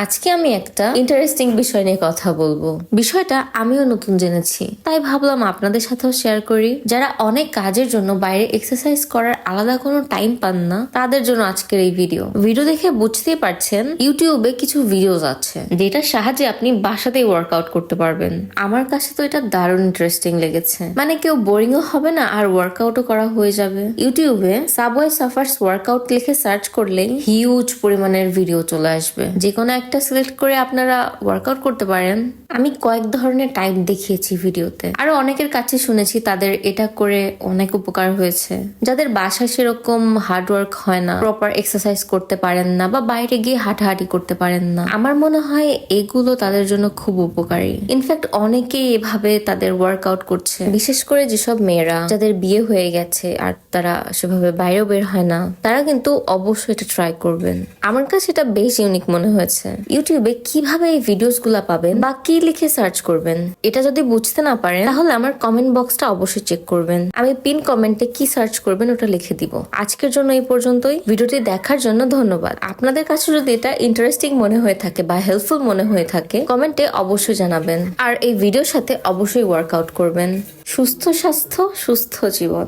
আজকে আমি একটা ইন্টারেস্টিং বিষয় নিয়ে কথা বলবো। বিষয়টা আমিও নতুন জেনেছি, তাই ভাবলাম আপনাদের সাথেও শেয়ার করি। যারা অনেক কাজের জন্য বাইরে এক্সারসাইজ করার আলাদা কোনো টাইম পান না, তাদের জন্য আজকের এই ভিডিও দেখে বুঝতেই পারছেন ইউটিউবে কিছু ভিডিওস আছে যেটার সাহায্যে আপনি বাসাতেই ওয়ার্কআউট করতে পারবেন। আমার কাছে তো এটা দারুণ ইন্টারেস্টিং লেগেছে। মানে কেউ বোরিংও হবে না আর ওয়ার্কআউটও করা হয়ে যাবে। ইউটিউবে সাবওয়ে সাফার্স ওয়ার্কআউট লিখে সার্চ করলেই হিউজ পরিমাণের ভিডিও চলে আসবে। যে কোনো একটা সিলেক্ট করে আপনারা ওয়ার্কআউট করতে পারেন। আমি কয়েক ধরনের টাইপ দেখিয়েছি ভিডিওতে, আরো অনেকের কাছে শুনেছি তাদের এটা করে অনেক উপকার হয়েছে। যাদের বাসায় সেরকম হার্ড ওয়ার্ক হয় না, প্রপার এক্সারসাইজ করতে পারেন না বা বাইরে গিয়ে হাঁটাহাঁটি করতে পারেন না, আমার মনে হয় এগুলো তাদের জন্য খুব উপকারী। ইনফ্যাক্ট অনেকেই এভাবে তাদের ওয়ার্কআউট করছে, বিশেষ করে যেসব মেয়েরা যাদের বিয়ে হয়ে গেছে আর তারা সেভাবে বাইরেও বের হয় না, তারা কিন্তু অবশ্যই এটা ট্রাই করবেন। আমার কাছে এটা বেশ ইউনিক মনে হয়েছে। ইউটিউবে কিভাবে এই ভিডিওস গুলা পাবেন বা কি লিখে সার্চ করবেন, এটা যদি বুঝতে না পারেন তাহলে আমার কমেন্ট বক্সটা অবশ্যই চেক করবেন। আমি পিন কমেন্টে কি সার্চ করবেন ওটা লিখে দিব। আজকের জন্য এই পর্যন্তই। ভিডিওটি দেখার জন্য ধন্যবাদ। আপনাদের কাছে যদি এটা ইন্টারেস্টিং মনে হয়ে থাকে বা হেল্পফুল মনে হয়ে থাকে, কমেন্টে অবশ্যই জানাবেন। আর এই ভিডিওর সাথে অবশ্যই ওয়ার্কআউট করবেন। সুস্থ স্বাস্থ্য, সুস্থ জীবন।